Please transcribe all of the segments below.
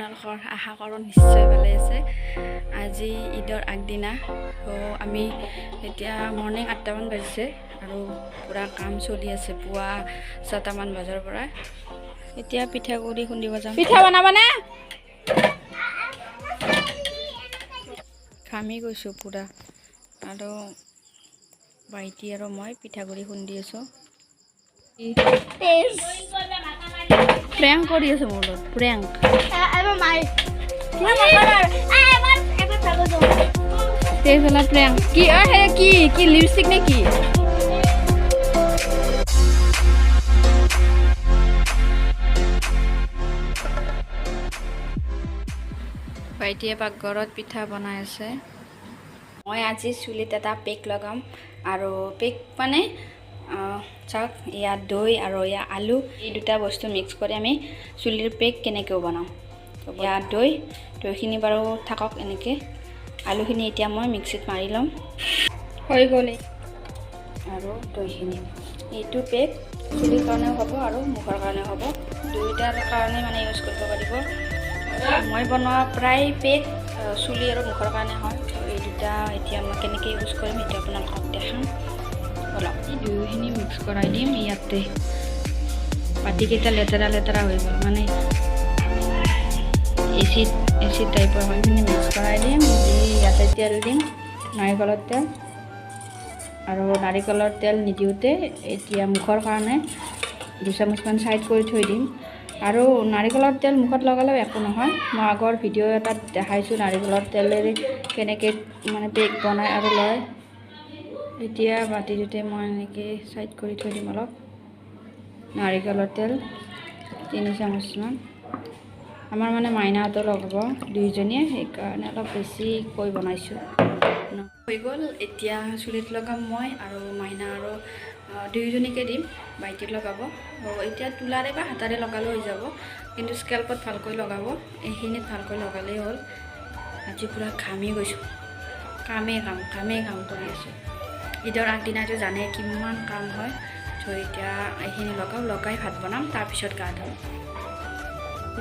আপোনালোকৰ আশা কৰোঁ নিশ্চয় ভালে আছে। আজি ঈদৰ আগদিনা আমি এতিয়া মৰ্ণিং 8টামান বাজিছে আৰু পুৰা কাম চলি আছে পুৱা 6টামান বজাৰ পৰা। এতিয়া পিঠাগুড়ি খুন্দিব যাম। পিঠা বনাবানে? ঘামি গৈছোঁ পুৰা আৰু ভাইটি আৰু মই পিঠাগুড়ি খুন্দি আছোঁ। প্ৰেংক কৰি আছে মোৰ লগত, প্ৰেংক। প্ৰেংক কি কি লিপষ্টিক নে কি? ভাইটিয়ে পাকঘৰত পিঠা বনাই আছে। মই আজি চুলিত এটা পেক লগাম আৰু পেক মানে চাওক, ইয়াত দৈ আৰু ইয়াত আলু, এই দুটা বস্তু মিক্স কৰি আমি চুলিৰ পেক কেনেকৈ বনাওঁ। ইয়াত দৈখিনি বাৰু থাকক এনেকৈ। আলুখিনি এতিয়া মই মিক্সিত মাৰি ল'ম। হৈ গ'ল আৰু দৈখিনি। এইটো পেক চুলিৰ কাৰণেও হ'ব আৰু মুখৰ কাৰণেও হ'ব, দুয়োটাৰ কাৰণে মানে ইউজ কৰিব পাৰিব। মই বনোৱা প্ৰায় পেক চুলি আৰু মুখৰ কাৰণে হয়। এই দুটা এতিয়া মই কেনেকৈ ইউজ কৰিম সেইটো আপোনালোকক দেখাম। অলপ দুয়োখিনি মিক্স কৰাই দিম। ইয়াতে বাতিকেইটা লেতেৰা লেতেৰা হৈ গ'ল, মানে এচিড টাইপৰ হয়। সেইখিনি মিক্স কৰাই দিম। ইয়াতে তেল দিম, নাৰিকলৰ তেল। আৰু নাৰিকলৰ তেল নিদিওঁতে এতিয়া মুখৰ কাৰণে 2 চামুচমান ছাইড কৰি থৈ দিম। আৰু নাৰিকলৰ তেল মুখত লগালেও একো নহয়। মই আগৰ ভিডিঅ' এটাত দেখাইছোঁ নাৰিকলৰ তেলেৰে কেনেকৈ মানে পেক বনাই আৰু লয়। এতিয়া বাতিটোতে মই এনেকৈ ছাইড কৰি থৈ দিম অলপ নাৰিকলৰ তেল 3 চামুচমান। আমাৰ মানে মাইনাহঁতো লগাব দুইজনীয়ে, সেইকাৰণে অলপ বেছিকৈ বনাইছোঁ। হৈ গ'ল। এতিয়া চুলিত লগাম মই আৰু মাইনা আৰু দুয়োজনীকে দিম, ভাইটিক লগাব। এতিয়া তোলাৰে বা হাতাৰে লগালেও হৈ যাব, কিন্তু স্কেল্পত ভালকৈ লগাব। এইখিনিত ভালকৈ লগালেই হ'ল। আজি পূৰা ঘামি গৈছোঁ, কামেই কাম কৰি আছোঁ। ঈদৰ আগদিনাটো জানে কিমান কাম হয়। ত' এতিয়া এইখিনি লগাই ভাত বনাম, তাৰপিছত গা ধুম।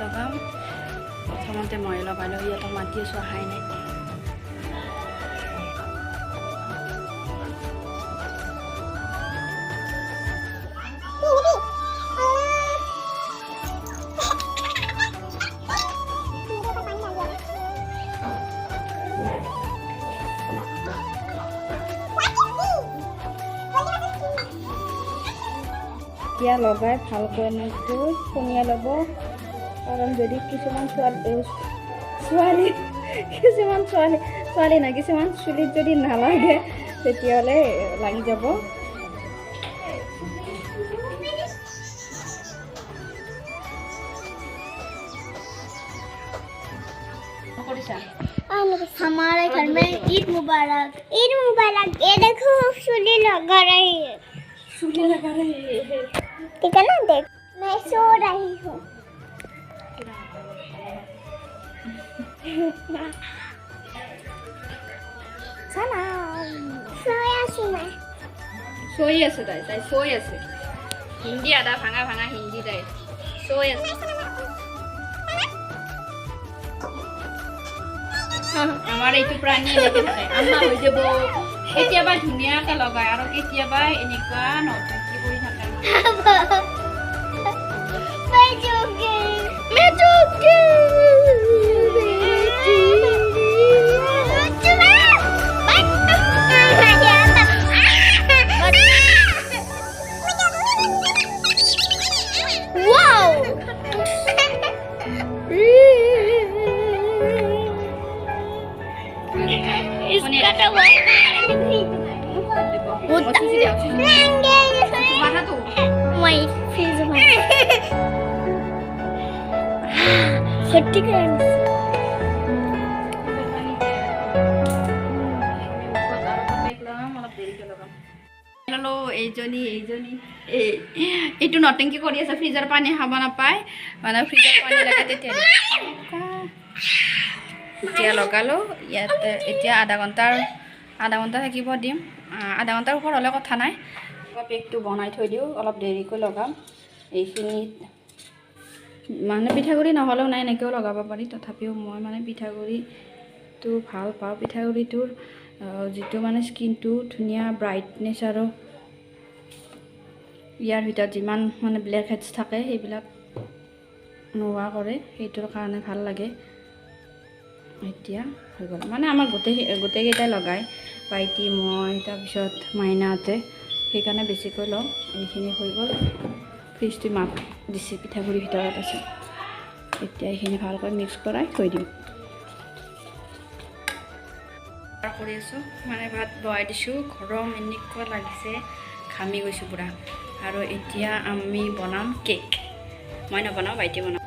লগাম প্ৰথমতে মই লগাই লৈ ইহঁতক মাতি আছোঁ, অহাই নাই। এতিয়া লগাই ভালকৈ এনেকৈ শুনিয়াই ল'ব। কাৰণ যদি কিছুমান চুলিত যদি নালাগে তেতিয়াহ'লে লাগি যাব। हमारे घर में ईद मुबारक। ये देखो चूल्हे लगा रही है, ठीक है ना। देख मैं सो रही हूँ। सोई আছে তাই सोई আছে। হিন্দী আদা ভাঙা হিন্দী তাই सोई আছে। আমাৰ এইটো প্ৰাণী এনেকৈ থাকে, আম্মা হৈ যাব। কেতিয়াবা ধুনীয়াকৈ লগায় আৰু কেতিয়াবা এনেকুৱা নৰ্তকী কৰি থাকে। এইটো নটেংকি কৰি আছে, ফ্ৰিজৰ পানী খাব নাপায়, মানে ফ্ৰিজৰ পানী লাগে তেতিয়া। এতিয়া লগালোঁ ইয়াতে। এতিয়া আধা ঘণ্টা থাকিব দিম। আধা ঘণ্টাৰ ওপৰ হ'লে কথা নাই। পেকটো বনাই থৈ দিওঁ, অলপ দেৰিকৈ লগাম। এইখিনিত মানে পিঠাগুড়ি নহ'লেও নাই, এনেকৈও লগাব পাৰি। তথাপিও মই মানে পিঠাগুড়িটো ভাল পাওঁ। পিঠাগুড়িটোৰ যিটো মানে স্কিনটো ধুনীয়া ব্ৰাইটনেছ আৰু ইয়াৰ ভিতৰত যিমান মানে ব্লেক হেডছ থাকে সেইবিলাক নোহোৱা কৰে, সেইটোৰ কাৰণে ভাল লাগে। এতিয়া হৈ গ'ল মানে আমাৰ গোটেইকেইটাই লগায়, ভাইটি, মই, তাৰপিছত মাইনাহঁতে, সেইকাৰণে বেছিকৈ লওঁ। এইখিনি হৈ গ'ল। ফ্ৰিজটো মাপ দিছে, পিঠাগুড়িৰ ভিতৰত আছে। এতিয়া এইখিনি ভালকৈ মিক্স কৰাই থৈ দিম। কৰি আছোঁ মানে ভাত বহাই দিছোঁ। গৰম এনেকুৱা লাগিছে, ঘামি গৈছোঁ পূৰা। আৰু এতিয়া আমি বনাম কেক। মই নবনাওঁ, ভাইটি বনাওঁ।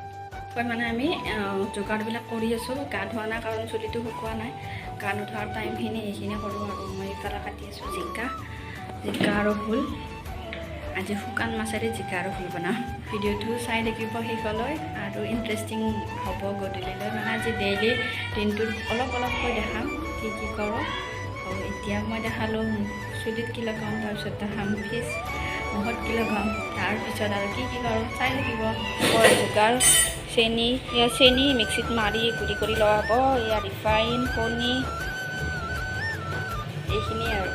মানে আমি যোগাৰবিলাক কৰি আছোঁ। গা ধোৱা নাই কাৰণ চুলিটো শুকোৱা নাই। গা নোধোৱাৰ টাইমখিনি এইখিনি কৰোঁ। আৰু মই এইফালে কাটি আছোঁ জিকা আৰু ভোল। আজি শুকান মাছেৰে জিকা আৰু ভোল বনাম। ভিডিঅ'টো চাই থাকিব শেষলৈ আৰু ইণ্টাৰেষ্টিং হ'ব গধূলিলৈ। মানে আজি ডেইলি দিনটোত অলপকৈ দেখাম কি কৰোঁ। এতিয়া মই দেখালোঁ চুলিত কি লগাওঁ, তাৰপিছত দেখাম ফেচ মুখত কি লগাওঁ, তাৰপিছত আৰু কি কৰোঁ চাই থাকিব। যোগাৰ চেনি মিক্সিত মাৰি গুড়ি কৰি লোৱা হ'ব। ইয়াৰ ৰিফাইন, কণী, এইখিনি আৰু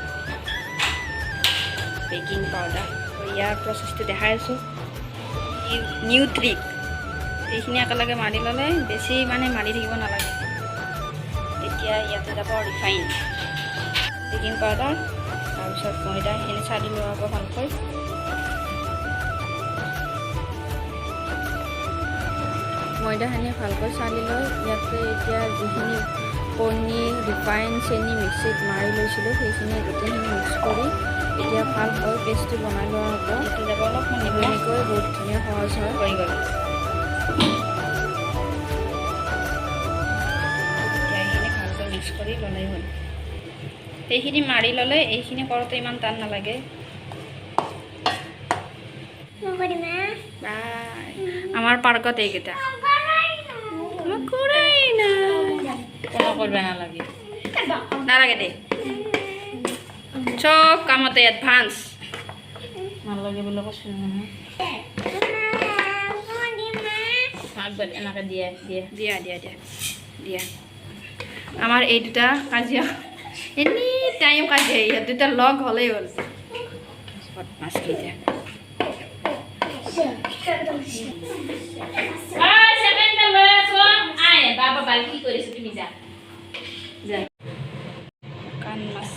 বেকিং পাউডাৰ। ইয়াৰ প্ৰচেছটো দেখাই আছোঁ। নিউ ট্ৰিক, এইখিনি একেলগে মাৰি ল'লে বেছি মানে মাৰি থাকিব নালাগে। এতিয়া ইয়াতে যাব ৰিফাইন, বেকিং পাউডাৰ, তাৰপিছত ময়দা। এইখিনি চালি লোৱা হ'ব ভালকৈ। ময়দাখিনি ভালকৈ চালি লৈ ইয়াতে এতিয়া যিখিনি কণী, ৰিফাইন, চেনি মিক্সিত মাৰি লৈছিলোঁ সেইখিনি গোটেইখিনি মিক্স কৰি এতিয়া ভালকৈ পেষ্টটো বনাই লোৱা হ'ব। এইটো যাব অলপমান নিমখকৈ, বহুত ধুনীয়া সহজ হয়, হৈ গ'ল। এতিয়া এইখিনি ভালকৈ মিক্স কৰি ল'লেই হ'ল। সেইখিনি মাৰি ল'লে এইখিনি কৰোঁতে ইমান টান নালাগে। আমাৰ পাৰ্কত এইকেইটা কৰিব নালাগে দেই, চব কামতে এডভান্স নালাগে বুলি কৈছোঁ নহয়। এনেকৈ দিয়া। আমাৰ এই দুটা কাজিয়া, এনি টাইম কাজিয়া। ইহঁত দুটা লগ হ'লেই হ'ল। মাছকেইটা কি কৰিছো তুমি যা কান মাছ।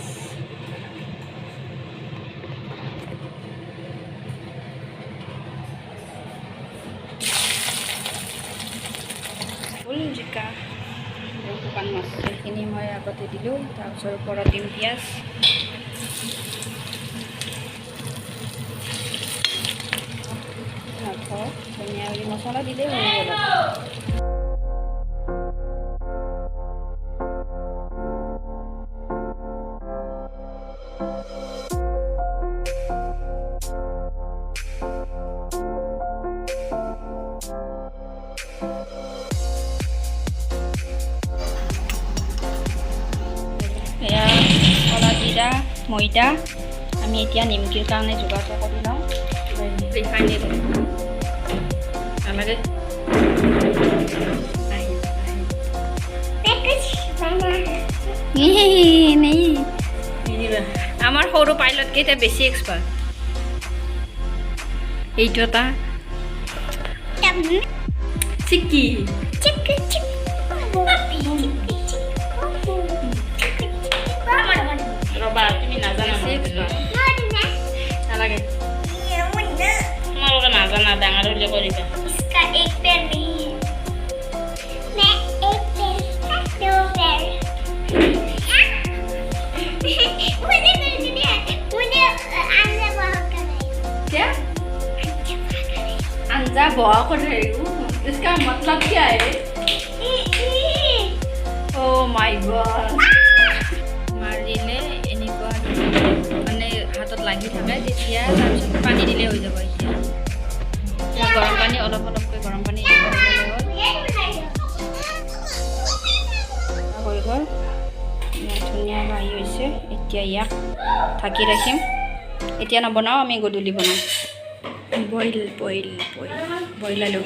ভোল, জিকা, শুকান মাছ এইখিনি মই আগতে দিলোঁ। তাৰপিছত ওপৰত দিম পিঁয়াজ, ধনিয়া গুড়ি, মছলা দিলেই হৈ গ'ল। এয়া কলা জিৰা, ময়দা আমি এতিয়া নিমকিৰ কাৰণে যোগাৰ কৰি লওঁ। ৰিফাইন নালাগে, আমাৰ সৰু পাইলটকেইটা বেছি এক্সপাৰ্ট। এইটো এটা চিক্কি ৰবা, তুমি নাজানা নালাগে, তোমালোকে নাজানা, ডাঙৰ হ'লে কৰিবা। क्या अंजा बहुत कर रही हूँ, इसका मतलब क्या है? Oh my god! मारिले এনেকুৱা মানে হাতত লাগি থাকে, তেতিয়া তাৰপিছত পানী দিলে হৈ যাব। এতিয়া গৰম পানী অলপকৈ গৰম পানী হৈ গ'ল। ধুনীয়া বাঢ়ি হৈছে। এতিয়া ইয়াক ঢাকি ৰাখিম। এতিয়া নবনাওঁ, আমি গধূলি বনাম। বইল বইলালো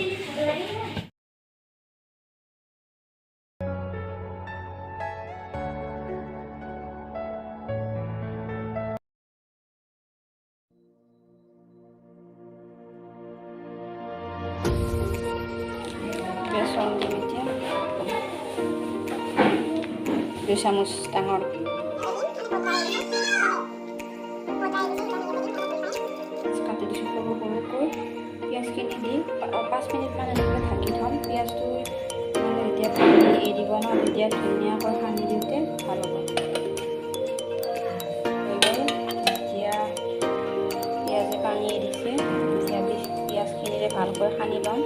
বেসন দিম এতিয়া 2 চামুচ ডাঙৰ কাটি দিছোঁ সৰু সৰুকৈ পিঁয়াজখিনি দি 5 মিনিটমান এনেকৈ ঢাকি থ'ম পিঁয়াজটো মানে যেতিয়া পানী এৰিব ন তেতিয়া ধুনীয়াকৈ সানি দিওঁতে ভাল হ'ব এতিয়া পিঁয়াজে পানী এৰিছে এতিয়া পিঁয়াজখিনিৰে ভালকৈ সানি ল'ম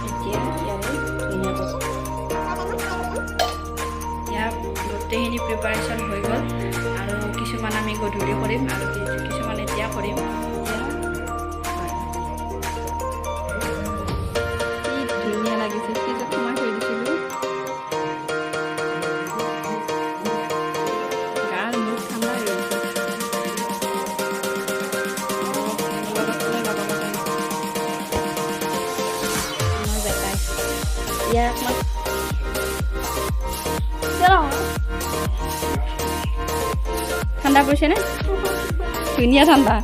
এতিয়া ইয়াৰে ধুনীয়াকৈ এতিয়া গোটেইখিনি প্ৰিপাৰেশ্যন হৈ গ'ল আৰু কিছুমান আমি গধূলি কৰিম আৰু কিছুমান এতিয়া কৰিম কি ধুনীয়া লাগিছে ফ্ৰিজত সোমাই থৈ দিছিলোঁ গাৰ মুখ ঠাণ্ডা হৈ গৈছে ইয়াৰ অকণমান ঠাণ্ডা পৰিছে নে ধুনীয়া ঠাণ্ডা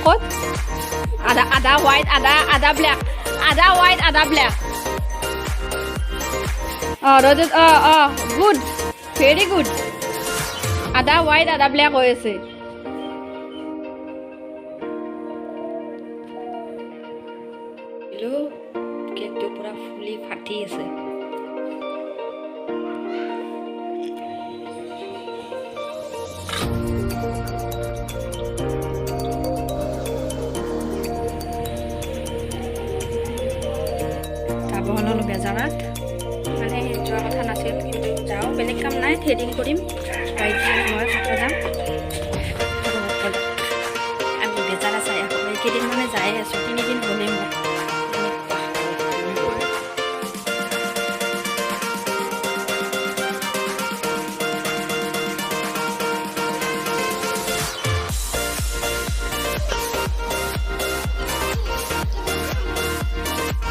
ক'ত আদা হোৱাইট আদা ব্লেক আদা হোৱাইট আদা ব্লেক ৰজত গুড ভেৰি গুড আদা হোৱাইট আদা ব্লেক হৈ আছে কেকটো পুৰা ফুলি ফাটি আছে যাব হ'লো বেজাৰত মানে যোৱা কথা নাছিল কিন্তু যাওঁ বেলেগ কাম নাই থ্ৰেডিং কৰিম মই কাপোৰ যাম আমি বেজাৰা চাই আহোঁ এইকেইদিন মানে যাই আছোঁ 3 দিন হ'লেই মোৰ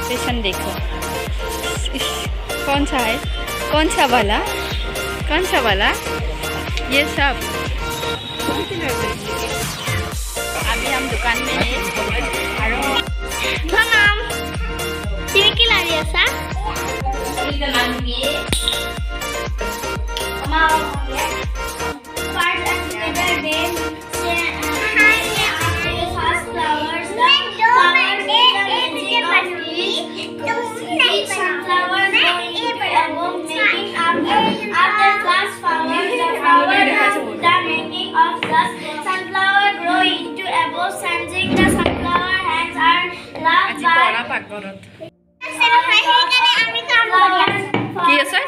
फैशन देखो कौन सा है कौन सा वाला ये सब अभी हम दुकान में हैं কি আছে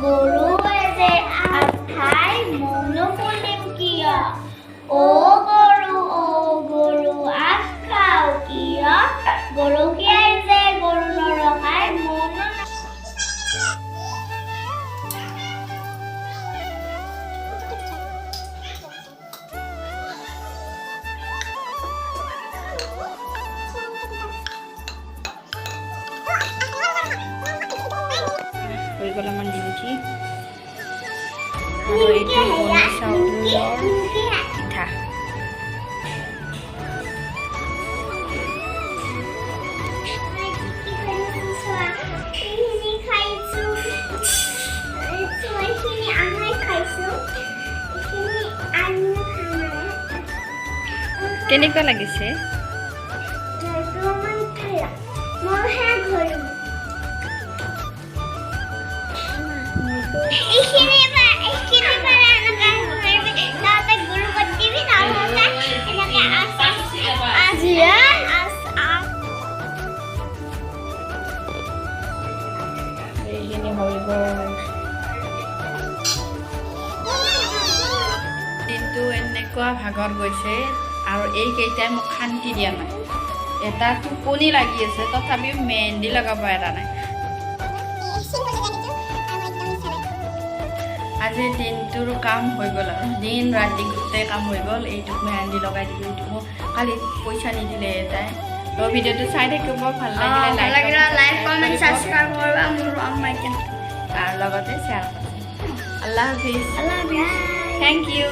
গৰু যে আঠাই মনো ফুলিম কিয় অ গৰু আগ খাও কিয় গৰুকীয়াই যে গৰু নৰখাই মনো হৈ গ'ল আমাৰ নিমকি আৰু এইটো বনি চাউলৰ পিঠা কেনেকুৱা লাগিছে এনেকুৱা ভাগৰ গৈছে আৰু এইকেইটাই মোক শান্তি দিয়া নাই এটা টোপনি লাগি আছে তথাপিও মেহেন্দি লগাব এটা নাই আজিৰ দিনটোৰ কাম হৈ গ'ল আৰু দিন ৰাতি গোটেই কাম হৈ গ'ল এইটোক মেহেন্দি লগাই দিলোঁ এইটো মোক কালি পইচা নিদিলে এটাই তো ভিডিঅ'টো চাই থাকিব ভাল লাগিলে লাইক কমেণ্ট ছাবস্ক্ৰাইব কৰিবা মোৰ আম্মাইকে আৰু লগতে শ্বেয়াৰ কৰিব আল্লাহ হাফিজ আল্লাহ হাফিজ থেংক ইউ